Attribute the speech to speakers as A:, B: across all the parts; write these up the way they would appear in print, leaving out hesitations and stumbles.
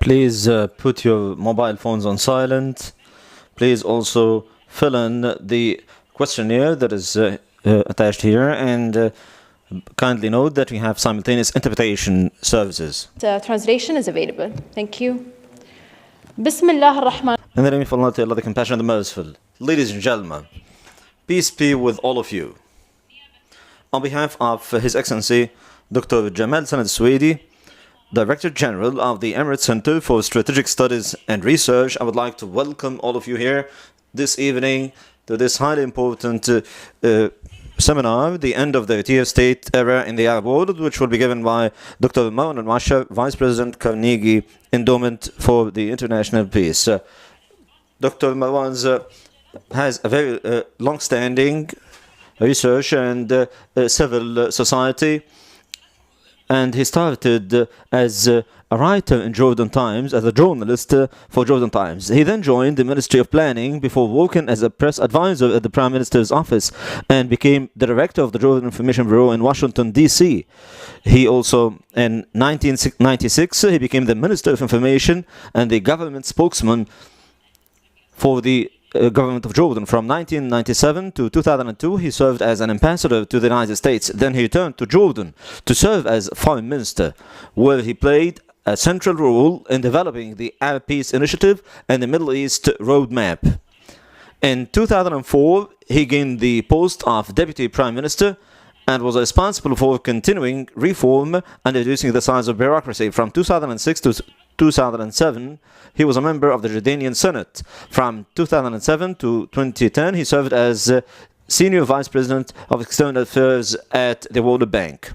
A: Please put your mobile phones on silent. Please also fill in the questionnaire that is attached here, and kindly note that we have simultaneous interpretation services.
B: Translation is available. Thank you. Bismillah ar-Rahman.
A: In the name of Allah, the Compassionate, the Merciful. Ladies and gentlemen, peace be with all of you. On behalf of His Excellency Dr. Jamal Sanad Swedi, Director General of the Emirates Center for Strategic Studies and Research, I would like to welcome all of you here this evening to this highly important seminar, the end of the Rentier state era in the Arab world, which will be given by Dr. Marwan Al-Muasher, Vice President, Carnegie Endowment for the International Peace. Dr. Marwan has a very long-standing research and civil society, and he started as a writer in Jordan Times, as a journalist for Jordan Times. He then joined the Ministry of Planning before working as a press advisor at the Prime Minister's office and became the director of the Jordan Information Bureau in Washington, D.C. He also, in 1996, he became the Minister of Information and the government spokesman for the government of Jordan. From 1997 to 2002, he served as an ambassador to the United States. Then he returned to Jordan to serve as foreign minister, where he played a central role in developing the Arab Peace Initiative and the Middle East Roadmap. In 2004, he gained the post of Deputy Prime Minister and was responsible for continuing reform and reducing the size of bureaucracy. From 2006 to 2007, he was a member of the Jordanian Senate. From 2007 to 2010, he served as Senior Vice President of External Affairs at the World Bank.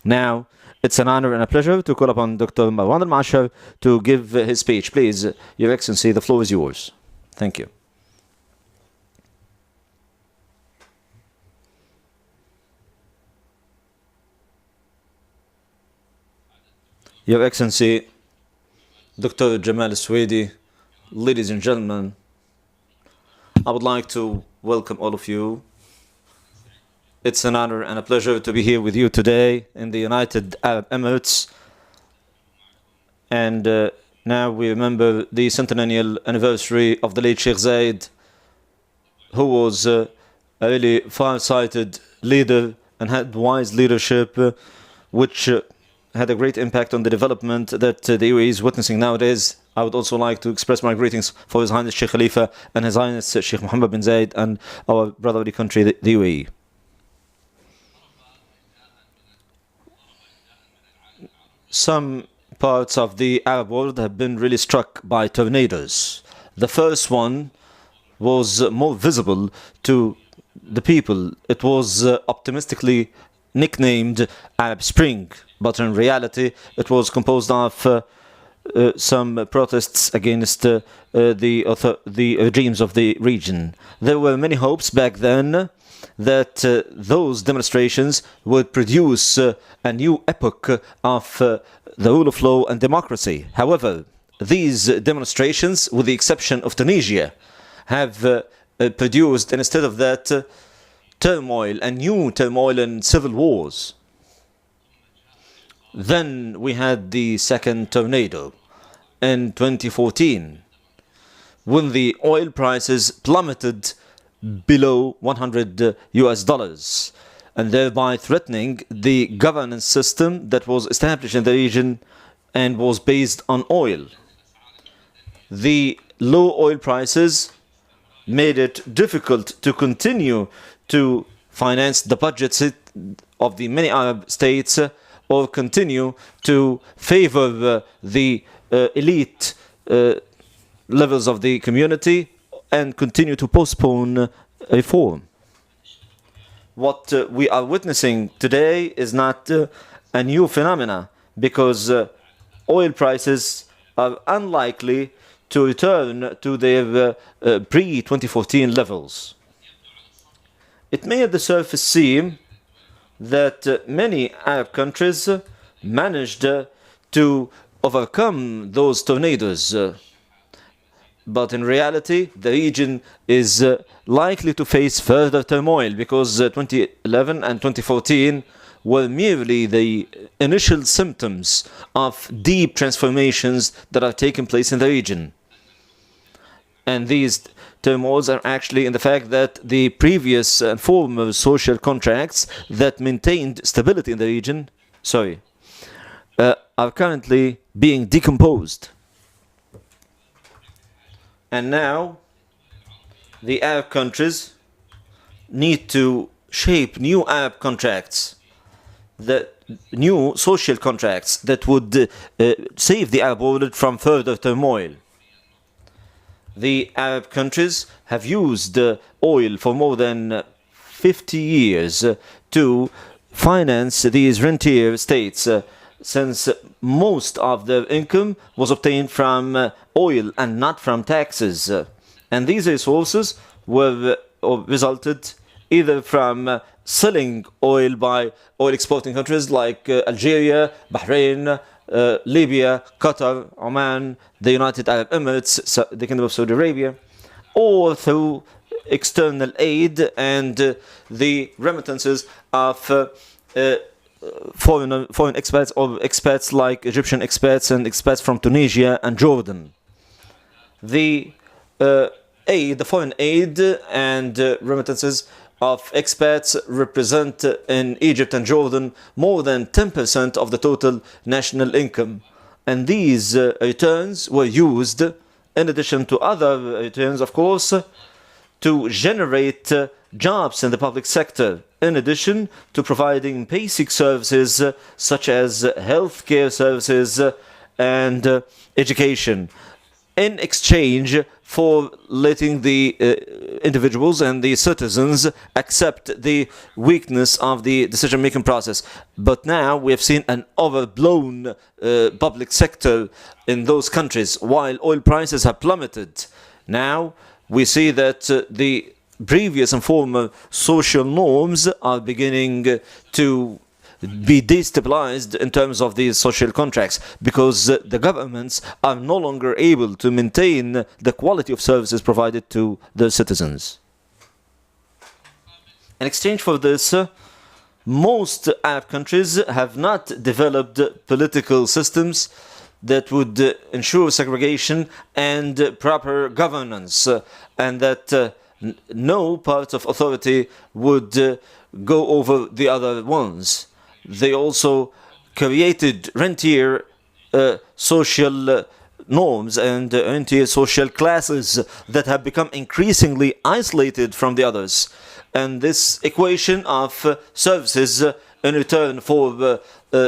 A: Now, it's an honor and a pleasure to call upon Dr. Marwan Al-Muasher to give his speech. Please, Your Excellency, the floor is yours. Thank you. Your Excellency, Dr. Jamal Swedi, ladies and gentlemen, I would like to welcome all of you. It's an honor and a pleasure to be here with you today in the United Arab Emirates. And now we remember the centennial anniversary of the late Sheikh Zayed, who was a really far-sighted leader and had wise leadership, which had a great impact on the development that the UAE is witnessing nowadays. I would also like to express my greetings for His Highness Sheikh Khalifa and His Highness Sheikh Mohammed bin Zayed and our brotherly country, the UAE. Some parts of the Arab world have been really struck by tornadoes. The first one was more visible to the people. It was optimistically nicknamed Arab Spring, but in reality it was composed of some protests against the regimes of the region. There were many hopes back then that those demonstrations would produce a new epoch of the rule of law and democracy. However, these demonstrations, with the exception of Tunisia, have produced, instead of that, turmoil and new turmoil and civil wars. Then we had the second tornado in 2014, when the oil prices plummeted below $100, and thereby threatening the governance system that was established in the region and was based on oil. The low oil prices made it difficult to continue to finance the budgets of the many Arab states or continue to favor the elite levels of the community and continue to postpone reform. What we are witnessing today is not a new phenomena, because oil prices are unlikely to return to their pre-2014 levels. It may at the surface seem that many Arab countries managed to overcome those tornadoes, but in reality the region is likely to face further turmoil, because 2011 and 2014 were merely the initial symptoms of deep transformations that are taking place in the region. And these turmoils are actually in the fact that the previous and former social contracts that maintained stability in the region, are currently being decomposed. And now the Arab countries need to shape new Arab contracts, new social contracts that would save the Arab world from further turmoil. The Arab countries have used oil for more than 50 years to finance these rentier states, since most of their income was obtained from oil and not from taxes. And these resources were resulted either from selling oil by oil exporting countries like Algeria, Bahrain, Libya, Qatar, Oman, the United Arab Emirates, the Kingdom of Saudi Arabia, or through external aid and the remittances of foreign expats, or expats like Egyptian expats and expats from Tunisia and Jordan. The foreign aid and remittances of expats represent in Egypt and Jordan more than 10% of the total national income. And these returns were used, in addition to other returns, of course, to generate jobs in the public sector, in addition to providing basic services such as healthcare services and education, in exchange for letting the individuals and the citizens accept the weakness of the decision-making process. But now we have seen an overblown public sector in those countries, while oil prices have plummeted. Now we see that the previous and former social norms are beginning to be destabilized in terms of these social contracts, because the governments are no longer able to maintain the quality of services provided to their citizens. In exchange for this, most Arab countries have not developed political systems that would ensure segregation and proper governance, and that no part of authority would go over the other ones. They also created rentier social norms and rentier social classes that have become increasingly isolated from the others. And this equation of services in return for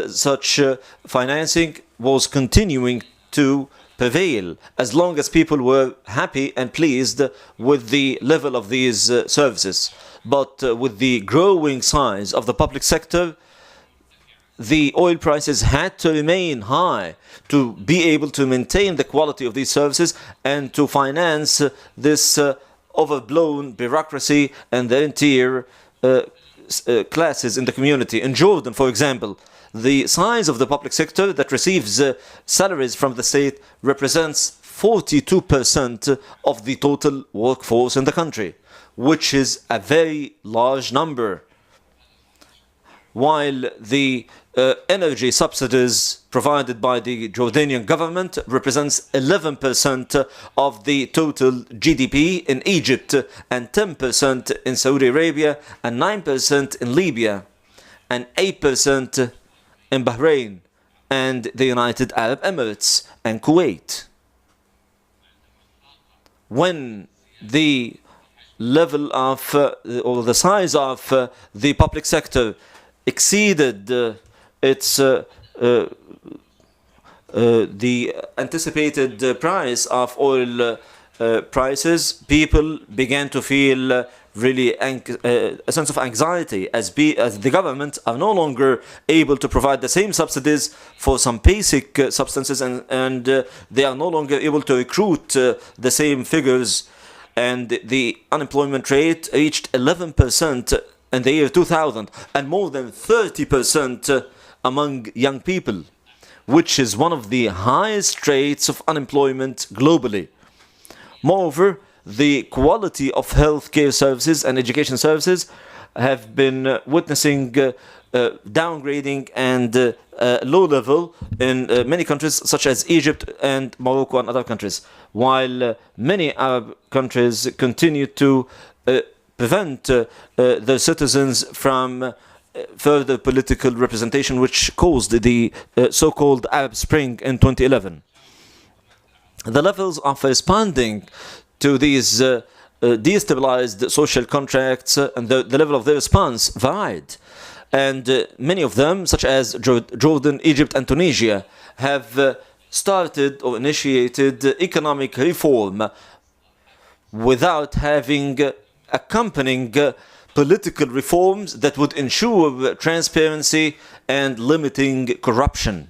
A: such financing was continuing to prevail as long as people were happy and pleased with the level of these services. But with the growing size of the public sector, the oil prices had to remain high to be able to maintain the quality of these services and to finance this overblown bureaucracy and the entire classes in the community. In Jordan, for example, the size of the public sector that receives salaries from the state represents 42% of the total workforce in the country, which is a very large number. While the energy subsidies provided by the Jordanian government represents 11% of the total GDP in Egypt, and 10% in Saudi Arabia, and 9% in Libya, and 8% in Bahrain, and the United Arab Emirates, and Kuwait. When the level of, or the size of the public sector exceeded the anticipated price of oil prices, people began to feel really a sense of anxiety as the government are no longer able to provide the same subsidies for some basic substances, and they are no longer able to recruit the same figures, and the unemployment rate reached 11% in the year 2000, and more than 30% among young people, which is one of the highest rates of unemployment globally. Moreover, the quality of healthcare services and education services have been witnessing downgrading and low level in many countries such as Egypt and Morocco and other countries, while many Arab countries continue to prevent their citizens from further political representation, which caused the so-called Arab Spring in 2011. The levels of responding to these destabilized social contracts and the level of their response varied. And many of them, such as Jordan, Egypt, and Tunisia, have started or initiated economic reform without having accompanying political reforms that would ensure transparency and limiting corruption.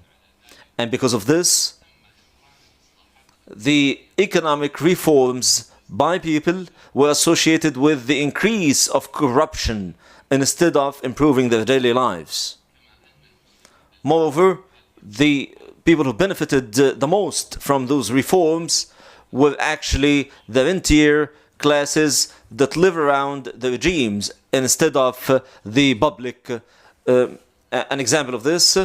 A: And because of this, the economic reforms by people were associated with the increase of corruption instead of improving their daily lives. Moreover, the people who benefited the most from those reforms were actually the rentier classes that live around the regimes instead of the public. An example of this,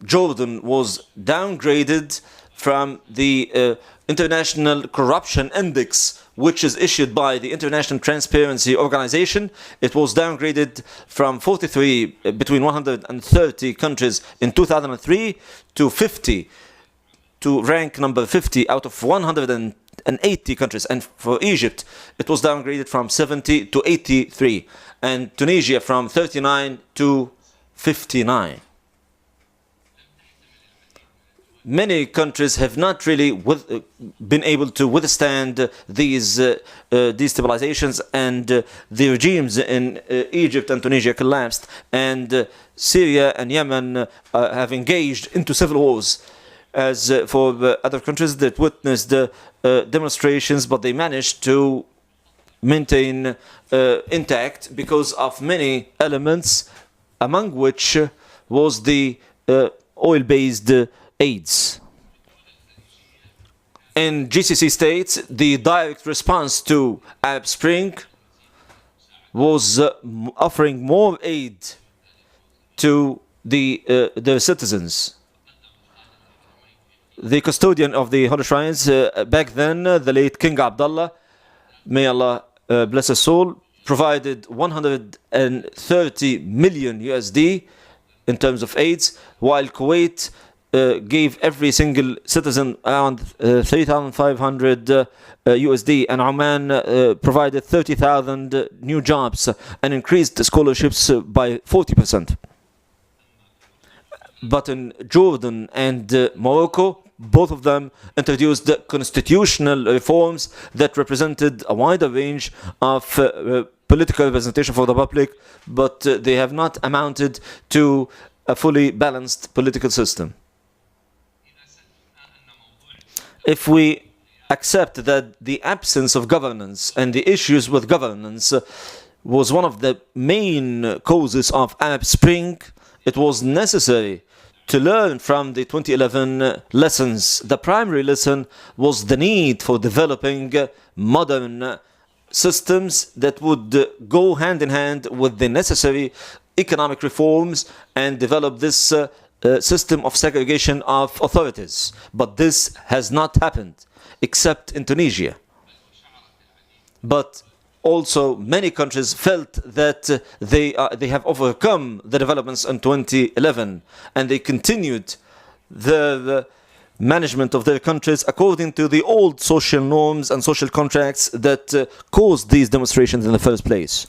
A: Jordan was downgraded from the International Corruption Index, which is issued by the International Transparency Organization. It was downgraded from 43 between 130 countries in 2003 to 50, to rank number 50 out of 180 countries. And for Egypt, it was downgraded from 70 to 83, and Tunisia from 39 to 59. Many countries have not really been able to withstand these destabilizations, and the regimes in Egypt and Tunisia collapsed, and Syria and Yemen have engaged into civil wars. As for other countries that witnessed demonstrations, but they managed to maintain intact because of many elements, among which was the oil-based aids. In GCC states, the direct response to Arab Spring was offering more aid to their citizens. The custodian of the Holy Shrines back then, the late King Abdullah, may Allah bless his soul, provided 130 million USD in terms of aids, while Kuwait gave every single citizen around 3,500 USD, and Oman provided 30,000 new jobs and increased scholarships by 40%. But in Jordan and Morocco, both of them introduced constitutional reforms that represented a wider range of political representation for the public, but they have not amounted to a fully balanced political system. If we accept that the absence of governance and the issues with governance was one of the main causes of Arab Spring, it was necessary to learn from the 2011 lessons. The primary lesson was the need for developing modern systems that would go hand in hand with the necessary economic reforms and develop this system of segregation of authorities. But this has not happened, except in Tunisia. But also many countries felt that they have overcome the developments in 2011, and they continued the management of their countries according to the old social norms and social contracts that caused these demonstrations in the first place.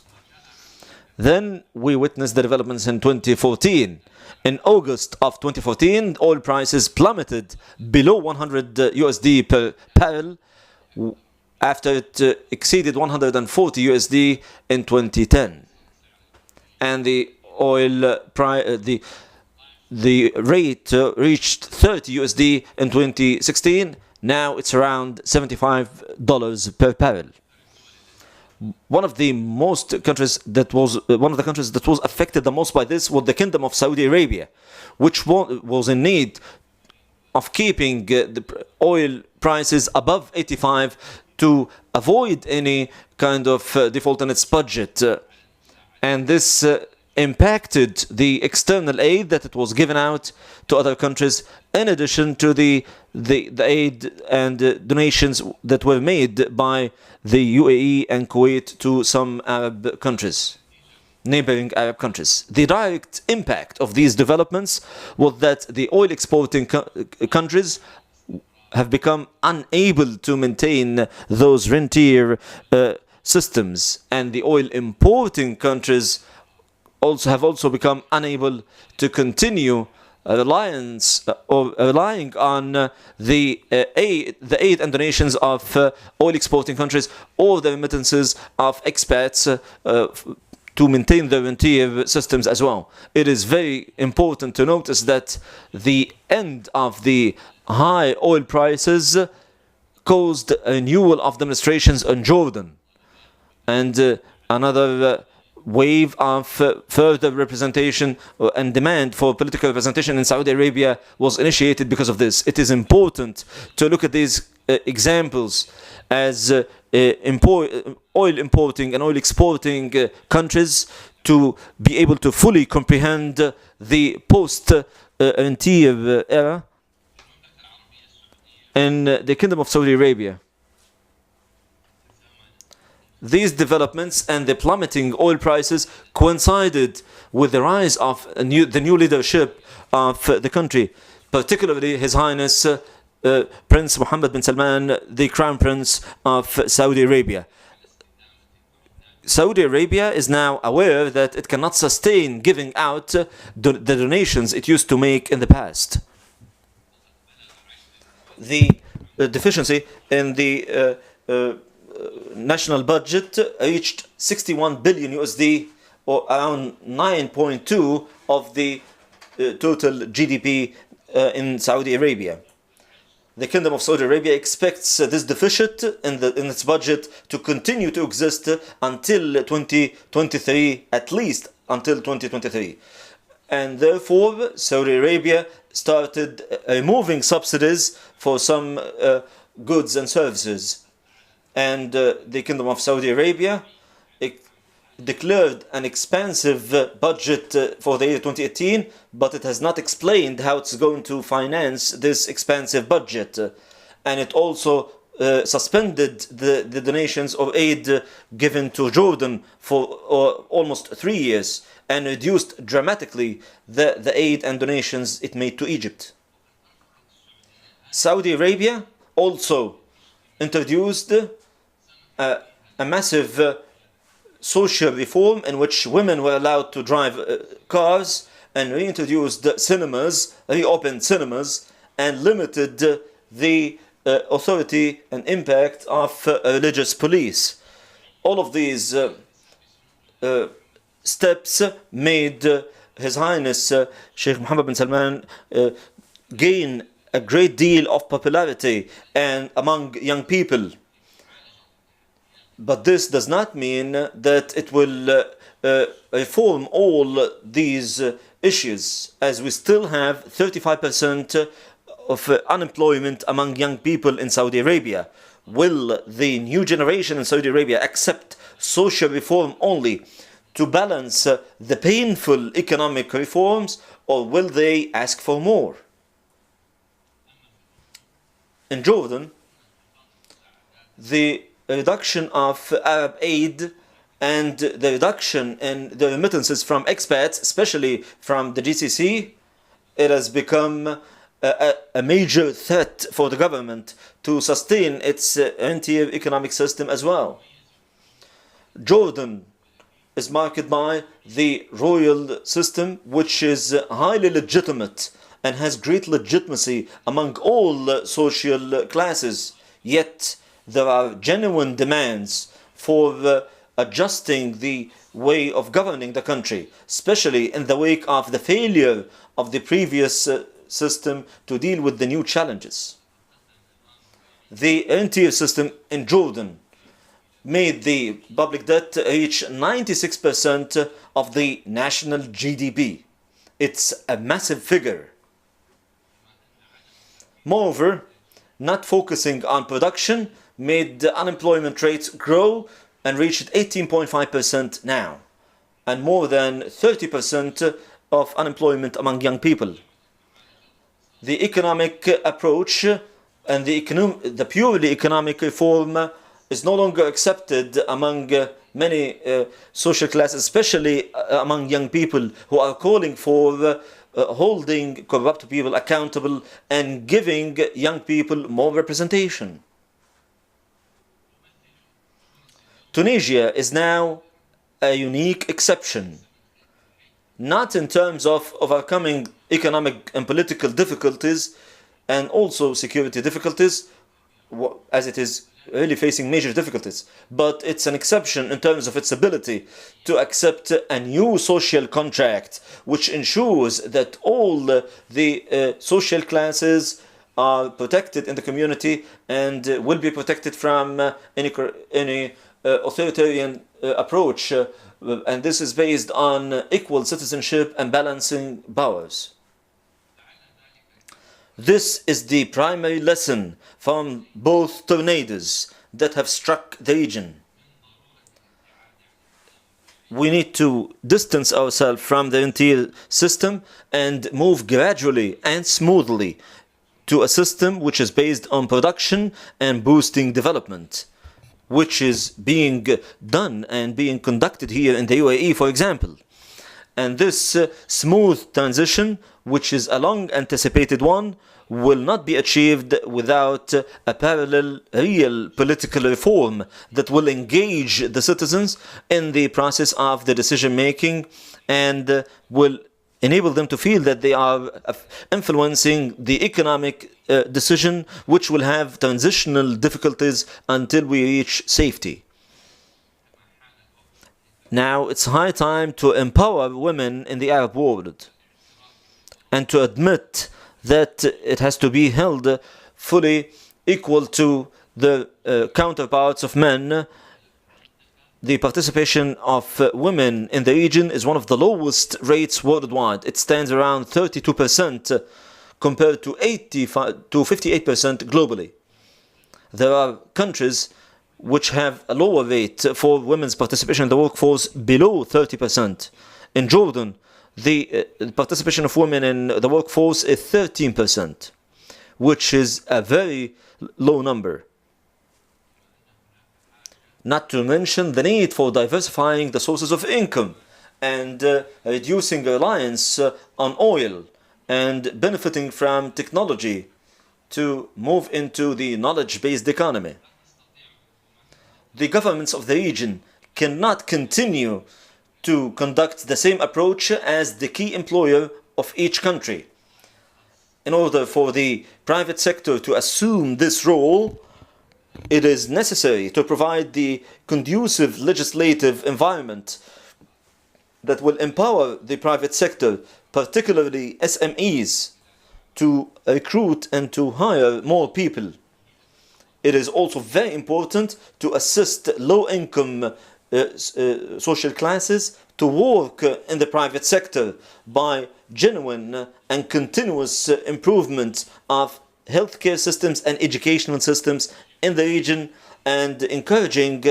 A: Then we witnessed the developments in 2014. In August of 2014, oil prices plummeted below 100 USD per barrel after it exceeded 140 USD in 2010. And the oil the rate reached 30 USD in 2016. Now it's around $75 per barrel. One of the countries that was affected the most by this was the Kingdom of Saudi Arabia, which was in need of keeping the oil prices above 85 to avoid any kind of default in its budget. And this impacted the external aid that it was given out to other countries, in addition to the aid and donations that were made by the UAE and Kuwait to some Arab countries, neighboring Arab countries. The direct impact of these developments was that the oil exporting countries have become unable to maintain those rentier systems, and the oil importing countries have also become unable to continue relying on the aid and donations of oil exporting countries or the remittances of expats to maintain the rentier systems as well. It is very important to notice that the end of the high oil prices caused a renewal of demonstrations in Jordan, and another wave of further representation and demand for political representation in Saudi Arabia was initiated because of this. It is important to look at these examples as oil importing and oil exporting countries to be able to fully comprehend the post-Rentier era in the Kingdom of Saudi Arabia. These developments and the plummeting oil prices coincided with the rise of the new leadership of the country, particularly His Highness Prince Mohammed bin Salman, the Crown Prince of Saudi Arabia. Saudi Arabia is now aware that it cannot sustain giving out the donations it used to make in the past. The deficiency in the national budget reached 61 billion USD, or around 9.2 of the total GDP in Saudi Arabia. The Kingdom of Saudi Arabia expects this deficit in its budget to continue to exist until 2023, at least until 2023. And therefore, Saudi Arabia started removing subsidies for some goods and services. And the Kingdom of Saudi Arabia declared an expansive budget for the year 2018, but it has not explained how it's going to finance this expansive budget. And it also suspended the donations of aid given to Jordan for almost 3 years, and reduced dramatically the aid and donations it made to Egypt. Saudi Arabia also introduced a massive social reform in which women were allowed to drive cars, and reintroduced cinemas, reopened cinemas, and limited the authority and impact of religious police. All of these steps made His Highness Sheikh Mohammed bin Salman gain a great deal of popularity and among young people. But this does not mean that it will reform all these issues, as we still have 35% of unemployment among young people in Saudi Arabia. Will the new generation in Saudi Arabia accept social reform only to balance the painful economic reforms, or will they ask for more? In Jordan, the reduction of Arab aid and the reduction in the remittances from expats, especially from the GCC, it has become a major threat for the government to sustain its rentier economic system as well. Jordan is marked by the royal system, which is highly legitimate and has great legitimacy among all social classes. Yet there are genuine demands for adjusting the way of governing the country, especially in the wake of the failure of the previous system to deal with the new challenges. The rentier system in Jordan made the public debt reach 96% of the national GDP. It's a massive figure. Moreover, not focusing on production made the unemployment rates grow and reached 18.5% now. and more than 30% of unemployment among young people. The economic approach and the purely economic reform is no longer accepted among many social classes, especially among young people who are calling for holding corrupt people accountable and giving young people more representation. Tunisia is now a unique exception, not in terms of overcoming economic and political difficulties and also security difficulties, as it is really facing major difficulties, but it's an exception in terms of its ability to accept a new social contract which ensures that all the social classes are protected in the community and will be protected from any authoritarian approach, and this is based on equal citizenship and balancing powers. This is the primary lesson from both tornadoes that have struck the region. We need to distance ourselves from the Rentier system and move gradually and smoothly to a system which is based on production and boosting development, which is being done and being conducted here in the UAE, for example. And this smooth transition, which is a long anticipated one, will not be achieved without a parallel real political reform that will engage the citizens in the process of the decision making and will enable them to feel that they are influencing the economic decision, which will have transitional difficulties until we reach safety. Now it's high time to empower women in the Arab world and to admit that it has to be held fully equal to the counterparts of men. The participation of women in the region is one of the lowest rates worldwide. It stands around 32% compared to 58% globally. There are countries which have a lower rate for women's participation in the workforce, below 30%. In Jordan, the participation of women in the workforce is 13%, which is a very low number. Not to mention the need for diversifying the sources of income and reducing reliance on oil and benefiting from technology to move into the knowledge-based economy. The governments of the region cannot continue to conduct the same approach as the key employer of each country. In order for the private sector to assume this role, it is necessary to provide the conducive legislative environment that will empower the private sector, particularly SMEs, to recruit and to hire more people. It is also very important to assist low-income social classes to work in the private sector by genuine and continuous improvement of healthcare systems and educational systems in the region, and encouraging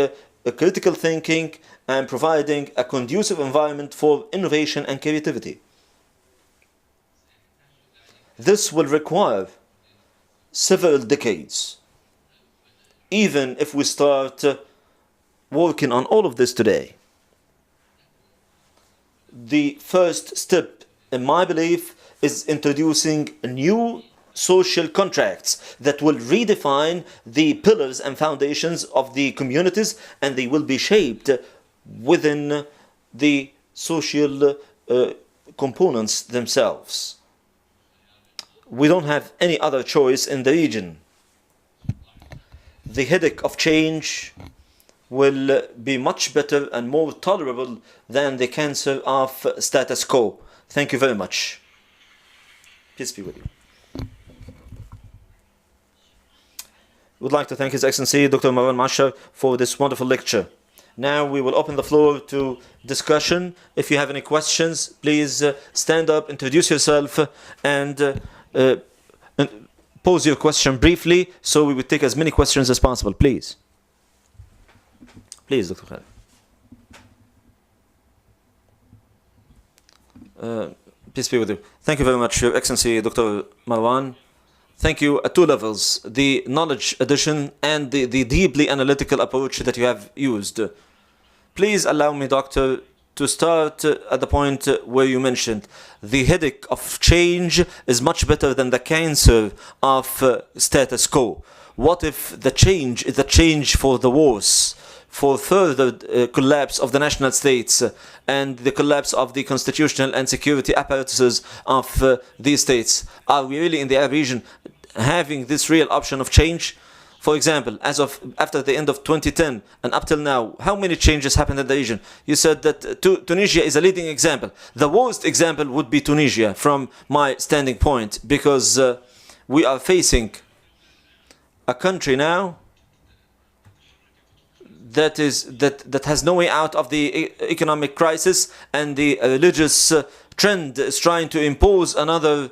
A: critical thinking and providing a conducive environment for innovation and creativity. This will require several decades, even if we start working on all of this today. The first step, in my belief, is introducing new social contracts that will redefine the pillars and foundations of the communities, and they will be shaped within the social components themselves. We don't have any other choice in the region. The headache of change will be much better and more tolerable than the cancer of status quo. Thank you very much. Peace be with you. We'd like to thank His Excellency Dr. Marwan Al-Muasher for this wonderful lecture. Now we will open the floor to discussion. If you have any questions, please stand up, introduce yourself, and pose your question briefly, so we will take as many questions as possible, please. Please, Dr. Khalid. Peace be with you. Thank you very much, Your Excellency, Dr. Marwan. Thank you at two levels, the knowledge addition and the deeply analytical approach that you have used. Please allow me, Doctor, to start at the point where you mentioned the headache of change is much better than the cancer of status quo. What if the change is a change for the worse, for further collapse of the national states and the collapse of the constitutional and security apparatuses of these states? Are we really in the Arab region having this real option of change? For example, as of after the end of 2010 and up till now, how many changes happened in the region? You said that Tunisia is a leading example. The worst example would be Tunisia from my standing point, because we are facing a country now that has no way out of the economic crisis, and the religious trend is trying to impose another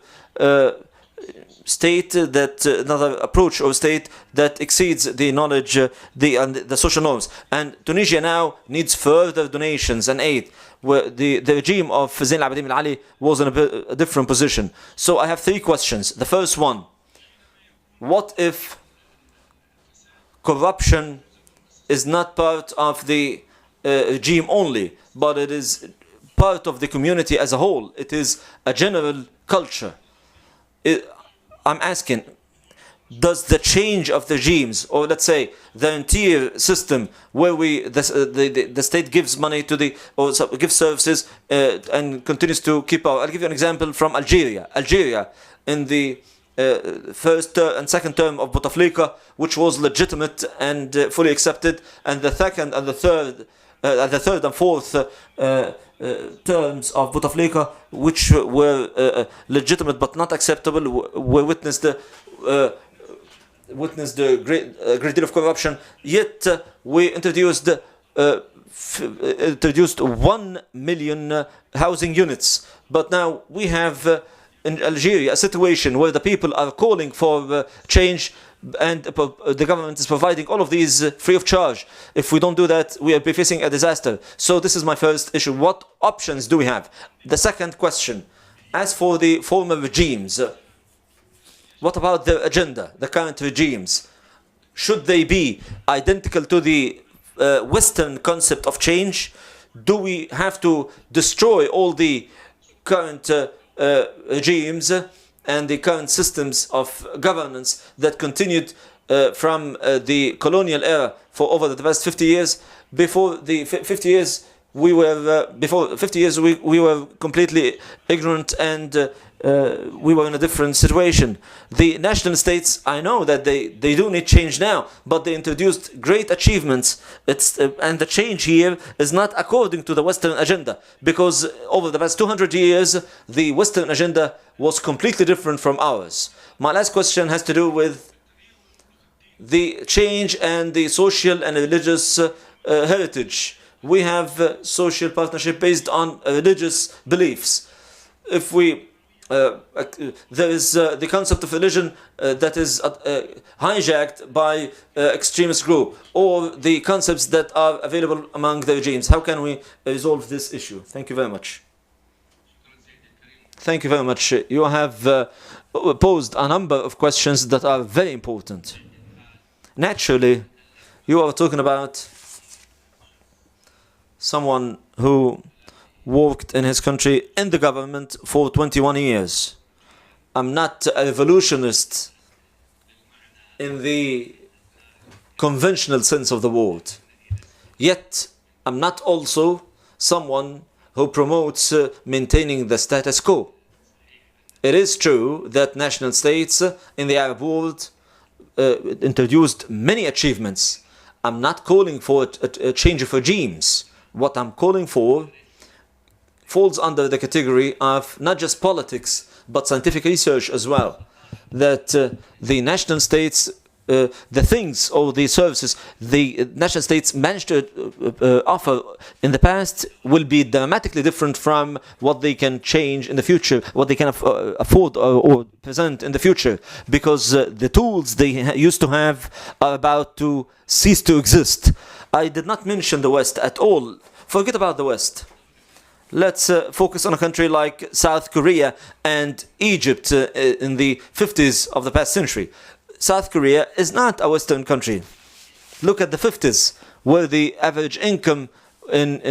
A: state, another approach or state that exceeds the knowledge, the social norms. And Tunisia now needs further donations and aid, where the regime of Zain al-Abidin bin Ali was in a different position. So I have three questions. The first one, what if corruption is not part of the regime only, but it is part of the community as a whole? It is a general culture. I'm asking, does the change of the regimes, or let's say the Rentier system, where the state gives money to gives services and continues to keep out? I'll give you an example from Algeria. Algeria, in the first and second term of Bouteflika, which was legitimate and fully accepted, and the second and the third and fourth terms of Bouteflika, which were legitimate but not acceptable, were witnessed a great deal of corruption. Yet we introduced 1 million housing units. But now we have in Algeria a situation where the people are calling for change, and the government is providing all of these free of charge. If we don't do that, we will be facing a disaster. So this is my first issue. What options do we have? The second question, as for the former regimes, what about their agenda, the current regimes? Should they be identical to the Western concept of change? Do we have to destroy all the current regimes and the current systems of governance that continued from the colonial era for over the past 50 years? Before the 50 years, we were completely ignorant, and we were in a different situation. The national states, I know that they do need change now, but they introduced great achievements. And the change here is not according to the Western agenda, because over the past 200 years, the Western agenda was completely different from ours. My last question has to do with the change and the social and religious heritage. We have social partnership based on religious beliefs. If we there is the concept of religion that is hijacked by extremist group, or the concepts that are available among the regimes. How can we resolve this issue? Thank you very much. Thank you very much. You have posed a number of questions that are very important. Naturally, you are talking about someone who worked in his country in the government for 21 years. I'm not a revolutionist in the conventional sense of the word. Yet, I'm not also someone who promotes maintaining the status quo. It is true that national states in the Arab world introduced many achievements. I'm not calling for a change of regimes. What I'm calling for falls under the category of not just politics, but scientific research as well. That the national states, the things or the services the national states managed to offer in the past will be dramatically different from what they can change in the future, what they can afford or present in the future, because the tools they used to have are about to cease to exist. I did not mention the West at all. Forget about the West. Let's focus on a country like South Korea and Egypt in the 50s of the past century. South Korea is not a Western country. Look at the 50s, where the average income in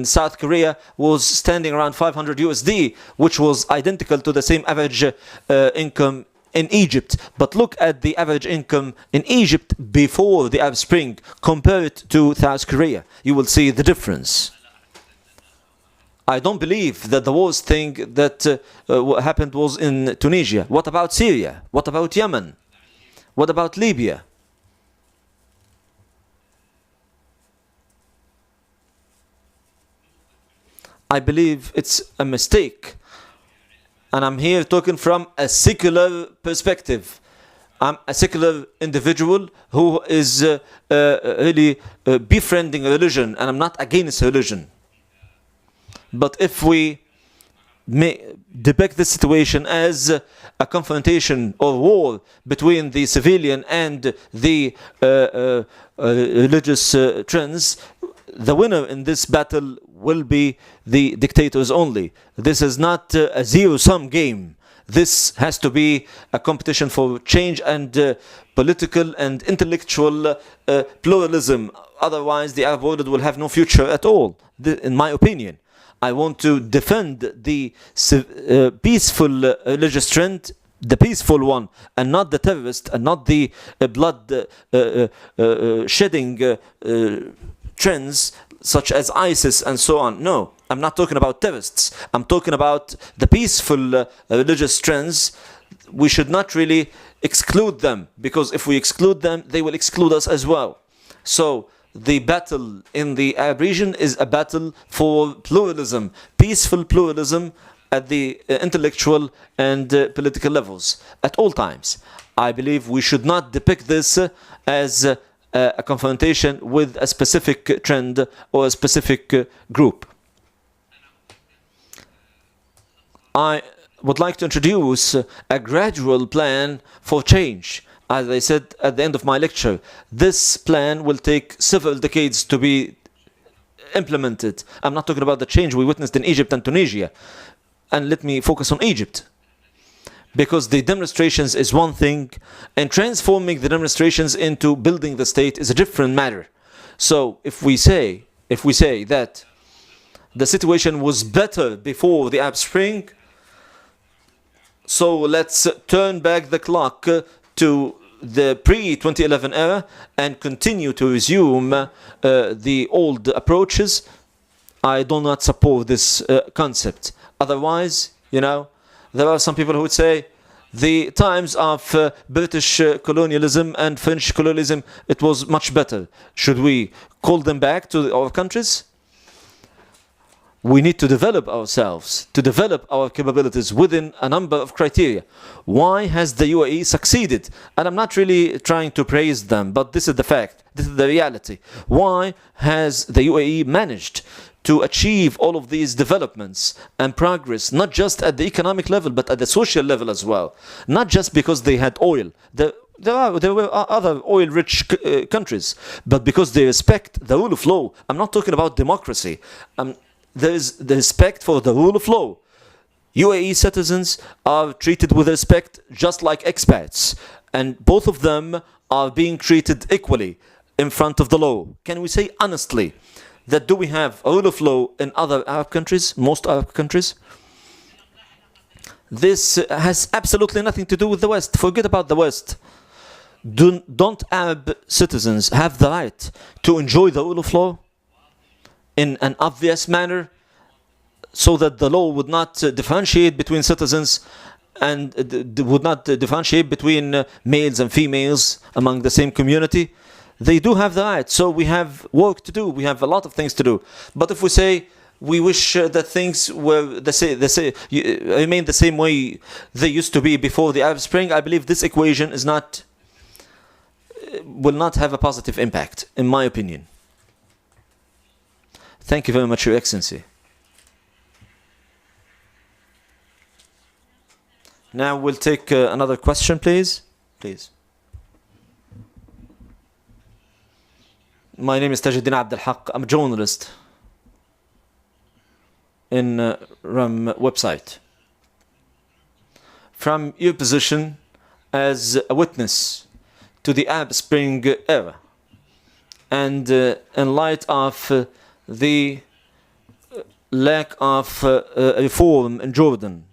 A: South Korea was standing around 500 USD, which was identical to the same average income in Egypt. But look at the average income in Egypt before the Arab Spring. Compare it to South Korea. You will see the difference. I don't believe that the worst thing that happened was in Tunisia. What about Syria? What about Yemen? What about Libya? I believe it's a mistake. And I'm here talking from a secular perspective. I'm a secular individual who is really befriending religion, and I'm not against religion. But if we depict this situation as a confrontation or war between the civilian and the religious trends, the winner in this battle will be the dictators only. This is not a zero-sum game. This has to be a competition for change and political and intellectual pluralism. Otherwise, the Arab world will have no future at all, in my opinion. I want to defend the peaceful religious trend, the peaceful one, and not the terrorist, and not the blood shedding trends such as ISIS and so on. No, I'm not talking about terrorists. I'm talking about the peaceful religious trends. We should not really exclude them, because if we exclude them, they will exclude us as well. So the battle in the Arab region is a battle for pluralism, peaceful pluralism at the intellectual and political levels at all times. I believe we should not depict this as a confrontation with a specific trend or a specific group. I would like to introduce a gradual plan for change. As I said at the end of my lecture, this plan will take several decades to be implemented. I'm not talking about the change we witnessed in Egypt and Tunisia. And let me focus on Egypt, because the demonstrations is one thing, and transforming the demonstrations into building the state is a different matter. So if we say that the situation was better before the Arab Spring, so let's turn back the clock to the pre-2011 era and continue to resume the old approaches. I do not support this concept. Otherwise, there are some people who would say the times of British colonialism and French colonialism, it was much better. Should we call them back to our countries? We need to develop ourselves, to develop our capabilities within a number of criteria. Why has the UAE succeeded? And I'm not really trying to praise them, but this is the fact. This is the reality. Why has the UAE managed to achieve all of these developments and progress, not just at the economic level, but at the social level as well? Not just because they had oil. There were other oil-rich countries, but because they respect the rule of law. I'm not talking about democracy. There is the respect for the rule of law. UAE citizens are treated with respect just like expats, and both of them are being treated equally in front of the law. Can we say honestly that do we have a rule of law in other Arab countries, most Arab countries? This has absolutely nothing to do with the West. Forget about the West. Don't Arab citizens have the right to enjoy the rule of law in an obvious manner, so that the law would not differentiate between citizens and would not differentiate between males and females among the same community? They do have the right. So we have work to do. We have a lot of things to do. But if we say we wish that things were remain the same way they used to be before the Arab Spring, I believe this equation will not have a positive impact, in my opinion. Thank you very much, Your Excellency. Now we'll take another question, please. My name is Tajuddin Abdel Haq. I'm a journalist. in RAM website. From your position as a witness to the Arab Spring era, and in light of the lack of reform in Jordan,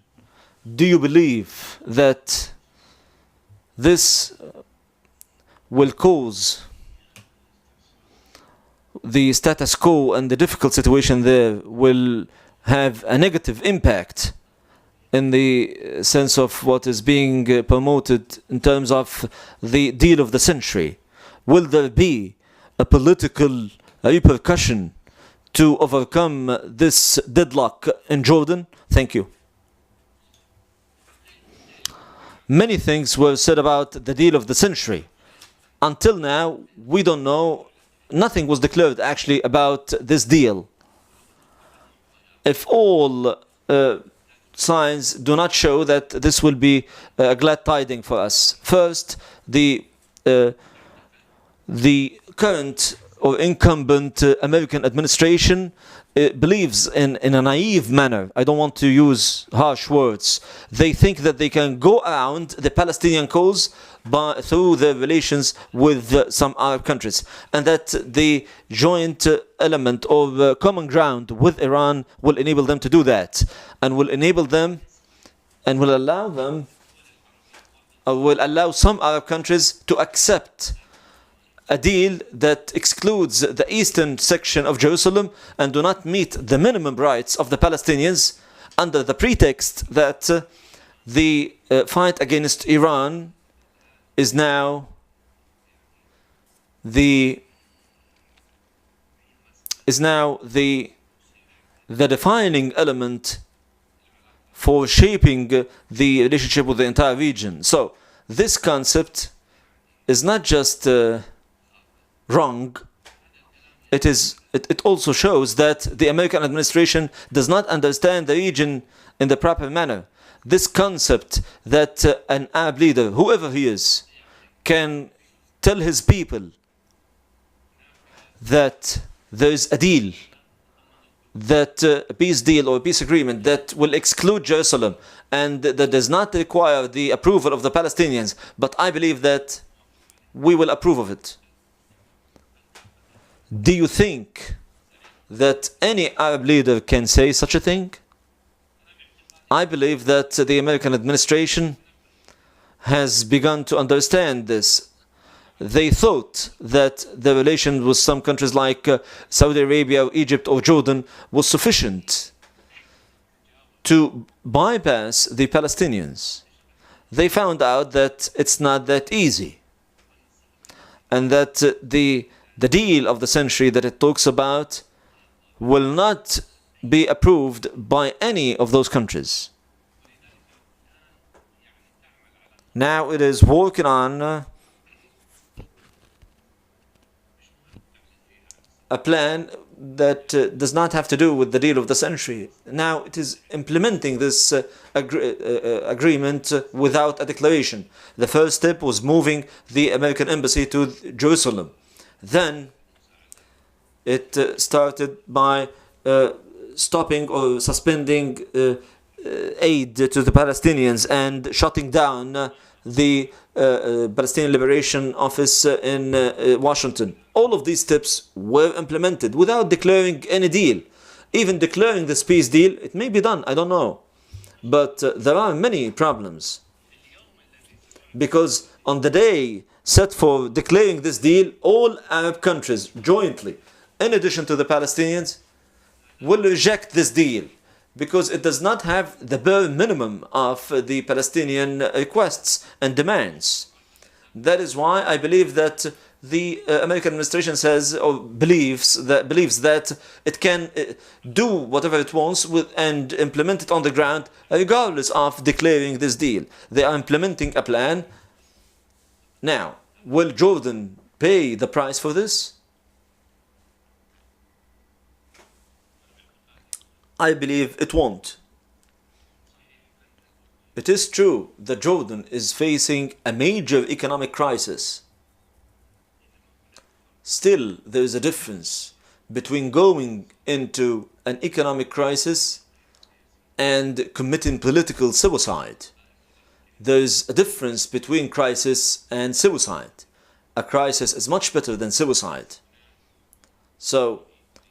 A: do you believe that this will cause the status quo and the difficult situation there will have a negative impact in the sense of what is being promoted in terms of the deal of the century? Will there be a political repercussion to overcome this deadlock in Jordan? Thank you. Many things were said about the deal of the century. Until now, we don't know, nothing was declared actually about this deal. If all signs do not show that this will be a glad tiding for us. First, the current or incumbent American administration believes in a naive manner. I don't want to use harsh words. They think that they can go around the Palestinian cause through their relations with some Arab countries, and that the joint element or common ground with Iran will enable them to do that, and will enable them and will allow them, or will allow some Arab countries to accept a deal that excludes the eastern section of Jerusalem and do not meet the minimum rights of the Palestinians, under the pretext that the fight against Iran is now the defining element for shaping the relationship with the entire region. So this concept is not just wrong. It also shows that the American administration does not understand the region in the proper manner. This concept that an Arab leader, whoever he is, can tell his people that there is a deal, that a peace deal or a peace agreement that will exclude Jerusalem and that does not require the approval of the Palestinians, but I believe that we will approve of it. Do you think that any Arab leader can say such a thing? I believe that the American administration has begun to understand this. They thought that the relation with some countries like Saudi Arabia, Egypt or Jordan was sufficient to bypass the Palestinians. They found out that it's not that easy, and that the deal of the century that it talks about will not be approved by any of those countries. Now it is working on a plan that does not have to do with the deal of the century. Now it is implementing this agreement without a declaration. The first step was moving the American embassy to Jerusalem. Then it started by stopping or suspending aid to the Palestinians and shutting down the Palestinian Liberation Office in Washington. All of these steps were implemented without declaring any deal. Even declaring this peace deal, it may be done, I don't know. But there are many problems. Because on the day set for declaring this deal, all Arab countries jointly, in addition to the Palestinians, will reject this deal because it does not have the bare minimum of the Palestinian requests and demands. That is why I believe that the American administration says or believes that it can do whatever it wants with and implement it on the ground regardless of declaring this deal. They are implementing a plan. Now, will Jordan pay the price for this? I believe it won't. It is true that Jordan is facing a major economic crisis. Still, there is a difference between going into an economic crisis and committing political suicide. There's a difference between crisis and suicide. A crisis is much better than suicide. So,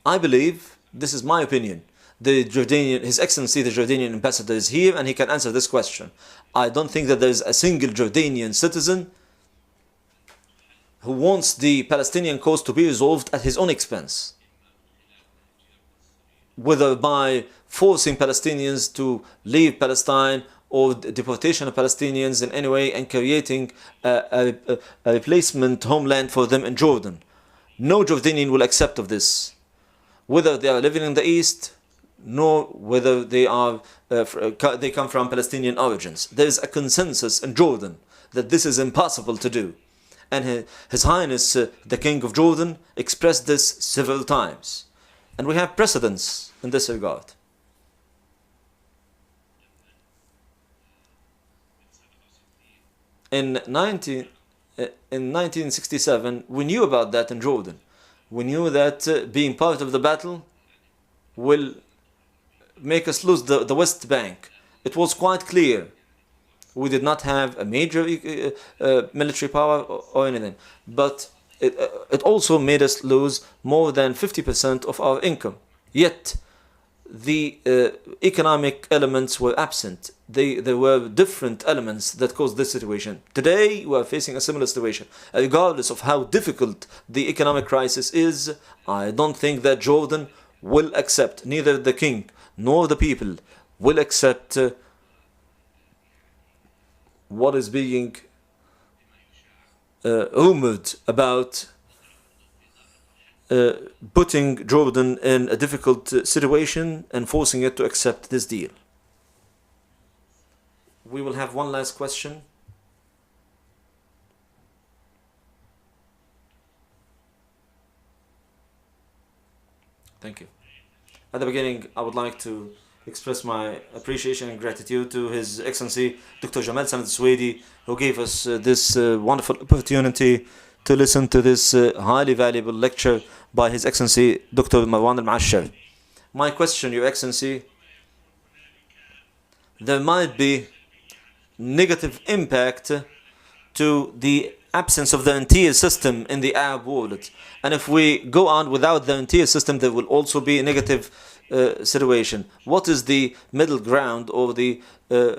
A: I believe, this is my opinion, His Excellency the Jordanian ambassador is here and he can answer this question. I don't think that there's a single Jordanian citizen who wants the Palestinian cause to be resolved at his own expense, whether by forcing Palestinians to leave Palestine or deportation of Palestinians in any way and creating a replacement homeland for them in Jordan. No Jordanian will accept of this, whether they are living in the east, nor whether they come from Palestinian origins. There is a consensus in Jordan that this is impossible to do. And His Highness, the King of Jordan, expressed this several times. And we have precedents in this regard. In 1967, we knew about that in Jordan. We knew that being part of the battle will make us lose the West Bank. It was quite clear. We did not have a major military power or anything. But it also made us lose more than 50% of our income. Yet, the economic elements were absent. There were different elements that caused this situation. Today, we are facing a similar situation. Regardless of how difficult the economic crisis is, I don't think that Jordan will accept, neither the king nor the people will accept what is being rumored about putting Jordan in a difficult situation and forcing it to accept this deal. We will have one last question. Thank you. At the beginning, I would like to express my appreciation and gratitude to His Excellency Dr. Jamal Sanad Swedi, who gave us this wonderful opportunity to listen to this highly valuable lecture by His Excellency Dr. Marwan Al-Muasher. My question, Your Excellency, there might be negative impact to the absence of the Rentier system in the Arab world. And if we go on without the Rentier system, there will also be a negative situation. What is the middle ground, or the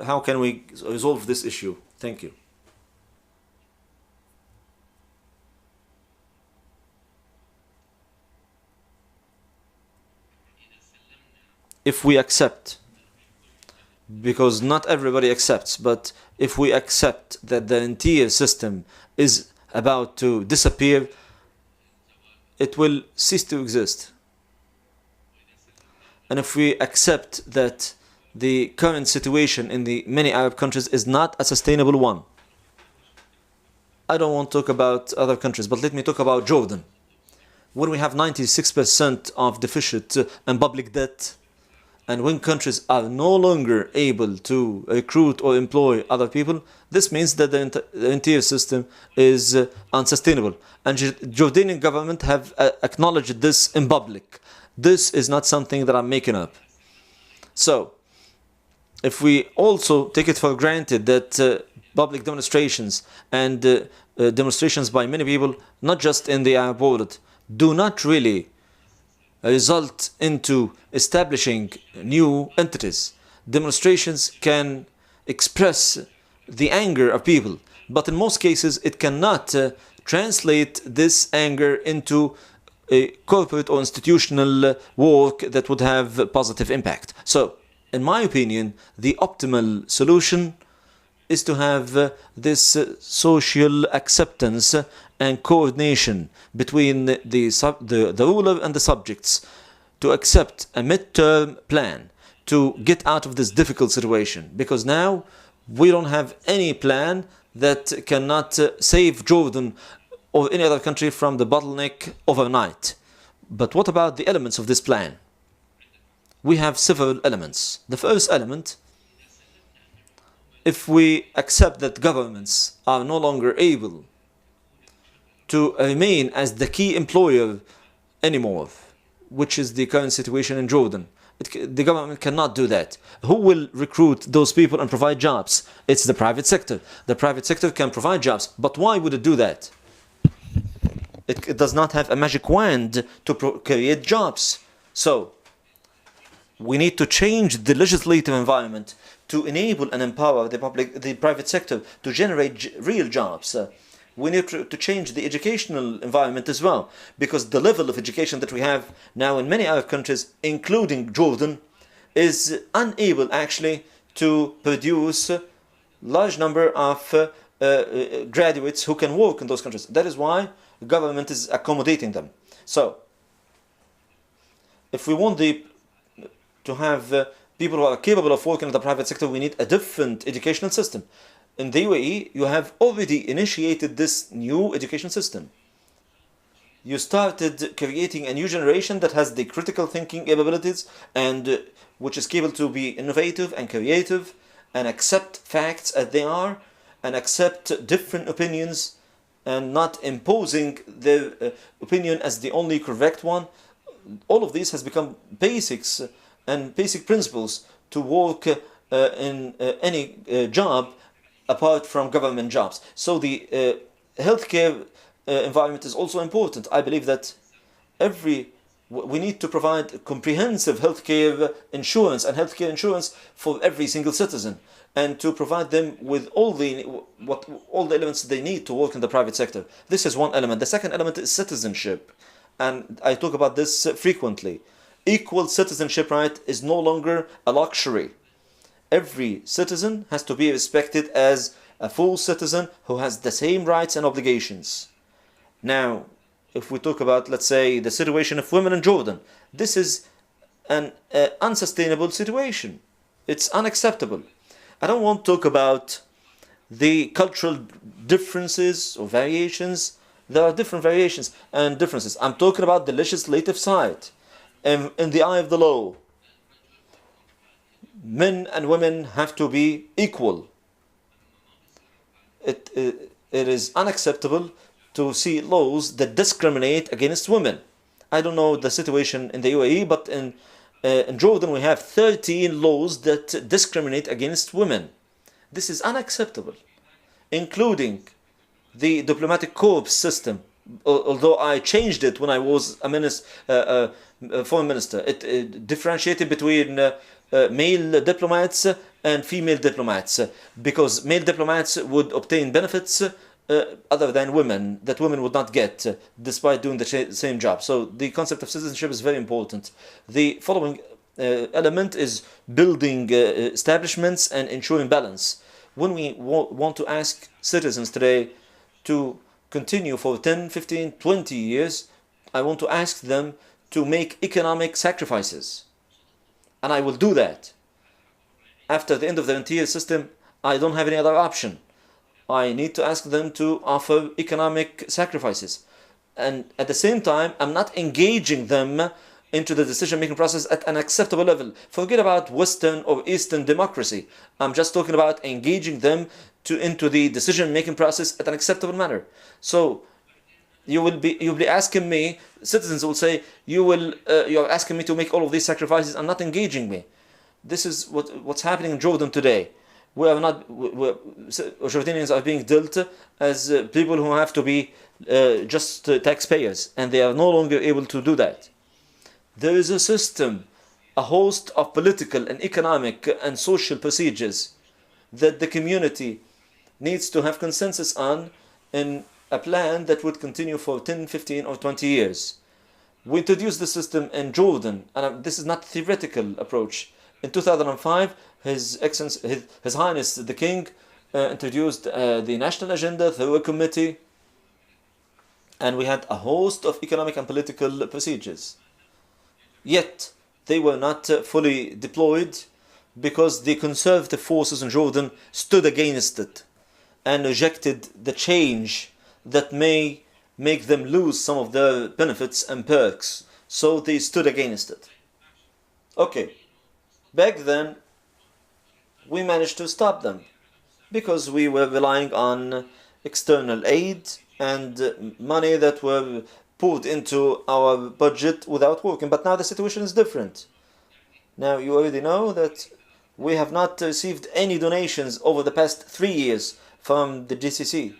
A: how can we resolve this issue? Thank you. If we accept, because not everybody accepts, but if we accept that the Rentier system is about to disappear, it will cease to exist. And if we accept that the current situation in the many Arab countries is not a sustainable one, I don't want to talk about other countries, but let me talk about Jordan. When we have 96% of deficit and public debt, and when countries are no longer able to recruit or employ other people, this means that the entire system is unsustainable. And the Jordanian government have acknowledged this in public. This is not something that I'm making up. So, if we also take it for granted that public demonstrations and demonstrations by many people, not just in the Arab world, do not really result into establishing new entities. Demonstrations can express the anger of people, but in most cases it cannot translate this anger into a corporate or institutional work that would have a positive impact. So, in my opinion, the optimal solution is to have this social acceptance and coordination between the ruler and the subjects to accept a mid-term plan to get out of this difficult situation. Because now we don't have any plan that cannot save Jordan or any other country from the bottleneck overnight. But what about the elements of this plan? We have several elements. The first element, if we accept that governments are no longer able to remain as the key employer anymore, which is the current situation in Jordan, The government cannot do that. Who will recruit those people and provide jobs? It's the private sector. The private sector can provide jobs, but why would it do that? It does not have a magic wand to create jobs. So, we need to change the legislative environment to enable and empower the private sector to generate real jobs. We need to change the educational environment as well, because the level of education that we have now in many Arab countries, including Jordan, is unable actually to produce a large number of graduates who can work in those countries. That is why the government is accommodating them. So, if we want to have people who are capable of working in the private sector, we need a different educational system. In the UAE, you have already initiated this new education system. You started creating a new generation that has the critical thinking abilities and which is capable to be innovative and creative and accept facts as they are and accept different opinions and not imposing their opinion as the only correct one. All of this has become basics and basic principles to work in any job apart from government jobs. So the healthcare environment is also important. I believe that we need to provide comprehensive healthcare insurance and healthcare insurance for every single citizen, and to provide them with all the elements they need to work in the private sector. This is one element. The second element is citizenship, and I talk about this frequently. Equal citizenship right is no longer a luxury. Every citizen has to be respected as a full citizen who has the same rights and obligations. Now, if we talk about, let's say, the situation of women in Jordan, this is an unsustainable situation. It's unacceptable. I don't want to talk about the cultural differences or variations. There are different variations and differences. I'm talking about the legislative side. In the eye of the law, men and women have to be equal. It is unacceptable to see laws that discriminate against women. I don't know the situation in the UAE, but in Jordan we have 13 laws that discriminate against women. This is unacceptable, including the diplomatic corps system. Although I changed it when I was a foreign minister, it differentiated between male diplomats and female diplomats, because male diplomats would obtain benefits other than women that women would not get despite doing the same job. So the concept of citizenship is very important. The following element is building establishments and ensuring balance. When we want to ask citizens today to continue for 10, 15, 20 years, I want to ask them to make economic sacrifices. And I will do that. After the end of the Rentier system, I don't have any other option. I need to ask them to offer economic sacrifices. And at the same time, I'm not engaging them into the decision-making process at an acceptable level. Forget about Western or Eastern democracy. I'm just talking about engaging them into the decision-making process at an acceptable manner. So you'll be asking me, citizens will say, you're asking me to make all of these sacrifices and not engaging me. This is what's happening in Jordan today. Jordanians are being dealt as people who have to be just taxpayers, and they are no longer able to do that. There is a system, a host of political and economic and social procedures that the community needs to have consensus on in a plan that would continue for 10, 15 or 20 years. We introduced the system in Jordan, and this is not a theoretical approach. In 2005, His Highness the King introduced the national agenda through a committee, and we had a host of economic and political procedures. Yet, they were not fully deployed because the conservative forces in Jordan stood against it and rejected the change that may make them lose some of their benefits and perks. So they stood against it. Okay, back then we managed to stop them because we were relying on external aid and money that were poured into our budget without working. But now the situation is different. Now, you already know that we have not received any donations over the past 3 years from the GCC.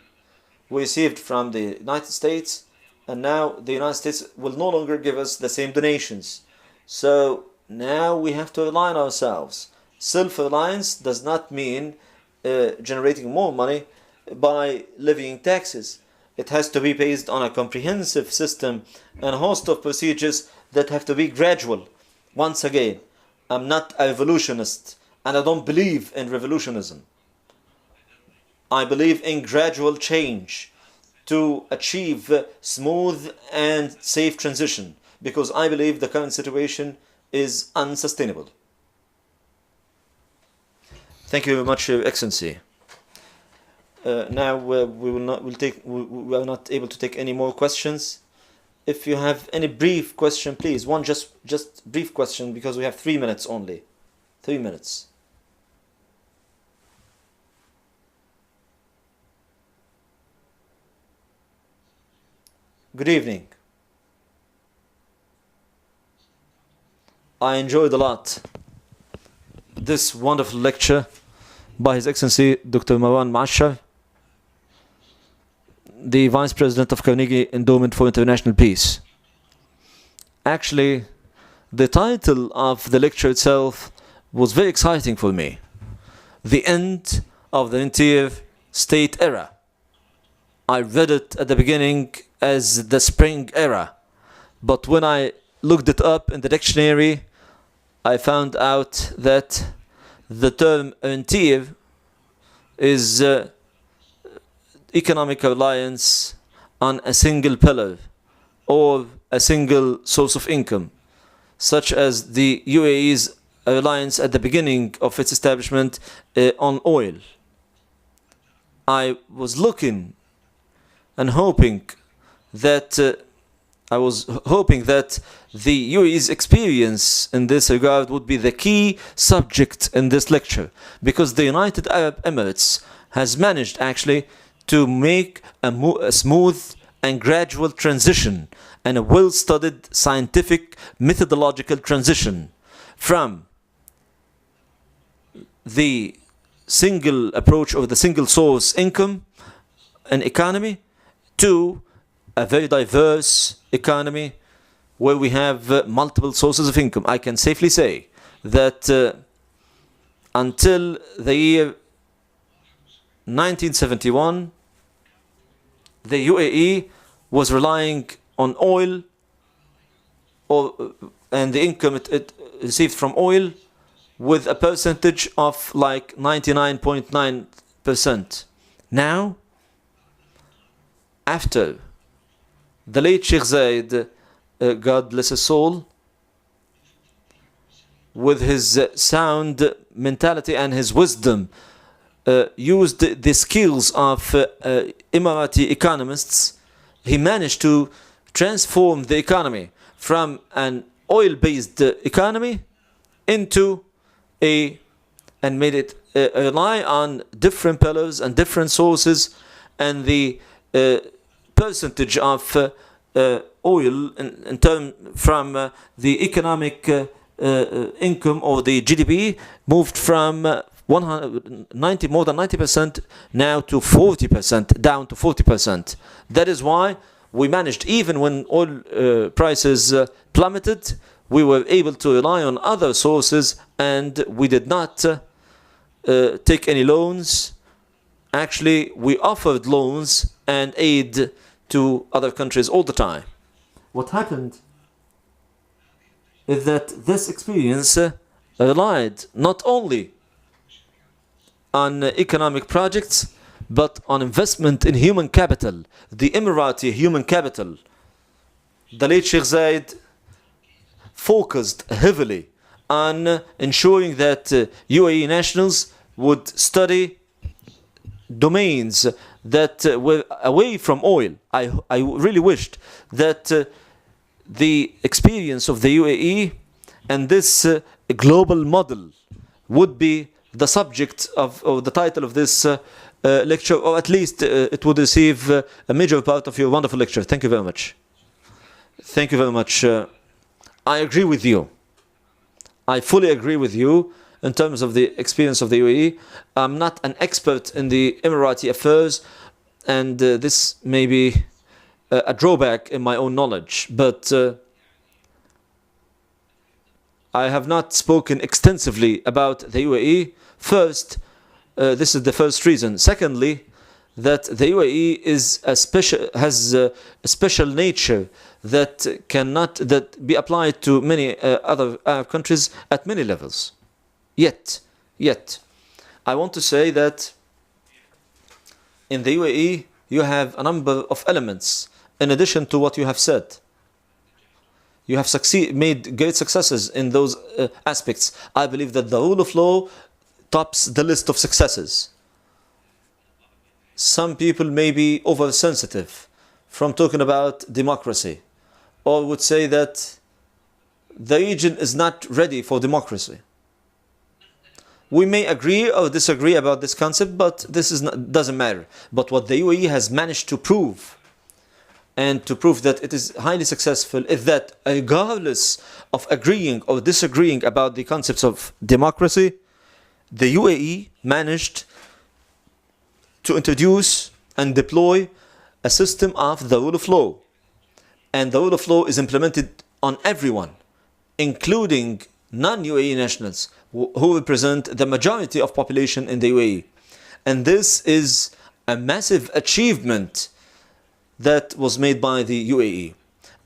A: We received from the United States, and now the United States will no longer give us the same donations. So now we have to rely on ourselves. Self-reliance does not mean generating more money by levying taxes. It has to be based on a comprehensive system and a host of procedures that have to be gradual. Once again, I'm not a revolutionist, and I don't believe in revolutionism. I believe in gradual change to achieve smooth and safe transition, because I believe the current situation is unsustainable. Thank you very much, Your Excellency. Now we are not able to take any more questions. If you have any brief question, please, one just brief question, because we have 3 minutes only. 3 minutes. Good evening. I enjoyed a lot this wonderful lecture by His Excellency Dr. Marwan Al-Muasher, the Vice President of Carnegie Endowment for International Peace. Actually, the title of the lecture itself was very exciting for me. The End of the Rentier State Era. I read it at the beginning as the Spring Era, but when I looked it up in the dictionary, I found out that the term rentier is economic reliance on a single pillar or a single source of income, such as the UAE's reliance at the beginning of its establishment on oil. I was looking and hoping that the UAE's experience in this regard would be the key subject in this lecture, because the United Arab Emirates has managed actually to make a smooth and gradual transition and a well-studied scientific methodological transition from the single approach of the single source income and economy to a very diverse economy where we have multiple sources of income. I can safely say that until the year 1971, the UAE was relying on oil and the income it received from oil with a percentage of like 99.9%. Now, after the late Sheikh Zayed, God bless his soul, with his sound mentality and his wisdom, used the skills of Emirati economists, he managed to transform the economy from an oil-based economy into and made it rely on different pillars and different sources, and the percentage of oil in term from the economic income or the GDP moved from more than 90% now to 40%, down to 40%. That is why we managed, even when oil prices plummeted, we were able to rely on other sources, and we did not take any loans. Actually, we offered loans and aid to other countries all the time. What happened is that this experience relied not only on economic projects, but on investment in human capital, the Emirati human capital. The late Sheikh Zayed focused heavily on ensuring that UAE nationals would study domains that were away from oil. I really wished that the experience of the UAE and this global model would be the subject of the title of this lecture, or at least it would receive a major part of your wonderful lecture. Thank you very much. Thank you very much. I agree with you. I fully agree with you in terms of the experience of the UAE. I'm not an expert in the Emirati affairs, and this may be a drawback in my own knowledge, but I have not spoken extensively about the UAE. First, this is the first reason. Secondly, that the UAE has a special nature that cannot be applied to many other Arab countries at many levels. Yet, I want to say that in the UAE you have a number of elements in addition to what you have said. You have made great successes in those aspects. I believe that the rule of law tops the list of successes. Some people may be oversensitive from talking about democracy, or would say that the region is not ready for democracy. We may agree or disagree about this concept, but this doesn't matter. But what the UAE has managed to prove, and to prove that it is highly successful, is that regardless of agreeing or disagreeing about the concepts of democracy, the UAE managed to introduce and deploy a system of the rule of law. And the rule of law is implemented on everyone, including non-UAE nationals who represent the majority of population in the UAE. And this is a massive achievement that was made by the UAE.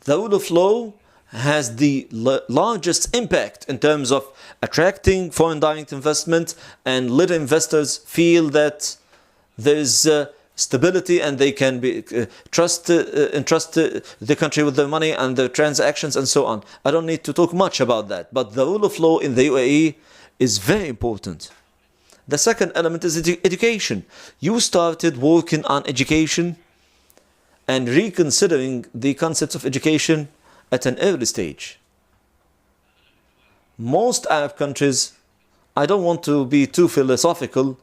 A: The rule of law has the largest impact in terms of attracting foreign direct investment and letting investors feel that there is stability and they can entrust the country with their money and their transactions and so on. I don't need to talk much about that, but the rule of law in the UAE is very important. The second element is education. You started working on education and reconsidering the concepts of education at an early stage. Most Arab countries, I don't want to be too philosophical,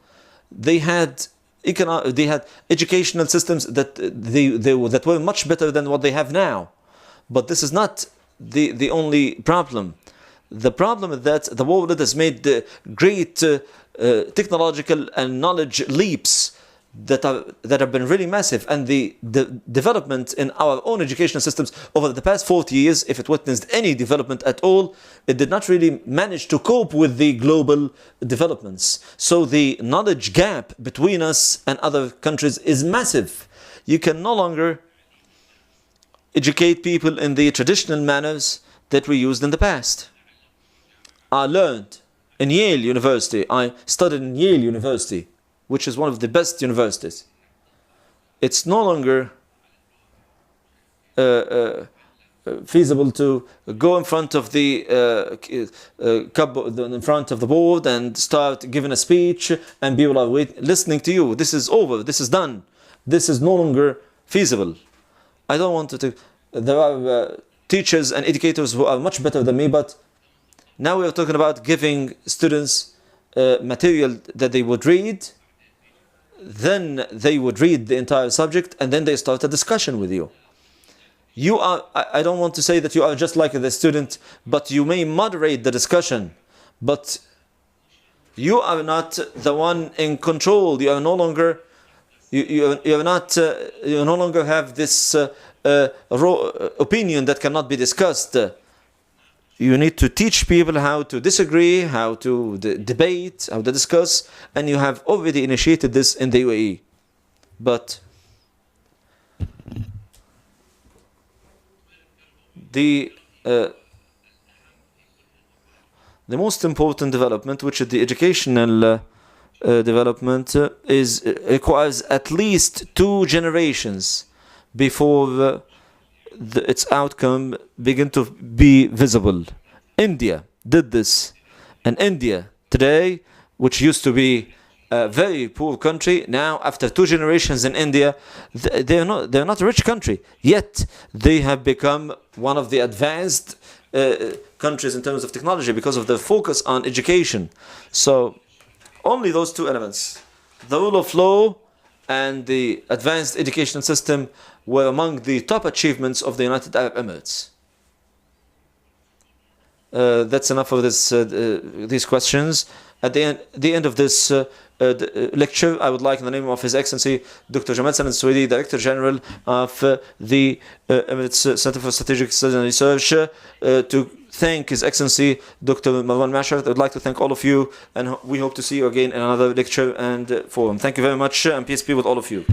A: they had educational systems that were much better than what they have now. But this is not the only problem. The problem is that the world has made great technological and knowledge leaps that have been really massive, and the development in our own educational systems over the past 40 years, if it witnessed any development at all, it did not really manage to cope with the global developments. So the knowledge gap between us and other countries is massive. You can no longer educate people in the traditional manners that we used in the past. I learned in Yale University, I studied in Yale University, which is one of the best universities. It's no longer feasible to go in front of the board and start giving a speech, and people are listening to you. This is over. This is done. This is no longer feasible. I don't want to. There are teachers and educators who are much better than me, but now we are talking about giving students material that they would read. Then they would read the entire subject, and then they start a discussion with you. You are, I don't want to say that you are just like the student, but you may moderate the discussion, but you are not the one in control. You are no longer, you no longer have this opinion that cannot be discussed. You need to teach people how to disagree, how to debate, how to discuss, and you have already initiated this in the UAE. But the most important development, which is the educational development, requires at least 2 generations before its outcome begin to be visible. India did this, and India today, which used to be a very poor country, now after 2 generations in India, they're not a rich country, yet they have become one of the advanced countries in terms of technology because of their focus on education. So only those 2 elements, the rule of law and the advanced education system, were among the top achievements of the United Arab Emirates. That's enough of these questions. At the end of this lecture, I would like, in the name of His Excellency Dr. Jamal Sanad Swedi, Director General of the Emirates Center for Strategic Studies and Research, to thank His Excellency Dr. Marwan Masher. I would like to thank all of you, and we hope to see you again in another lecture and forum. Thank you very much, and peace be with all of you.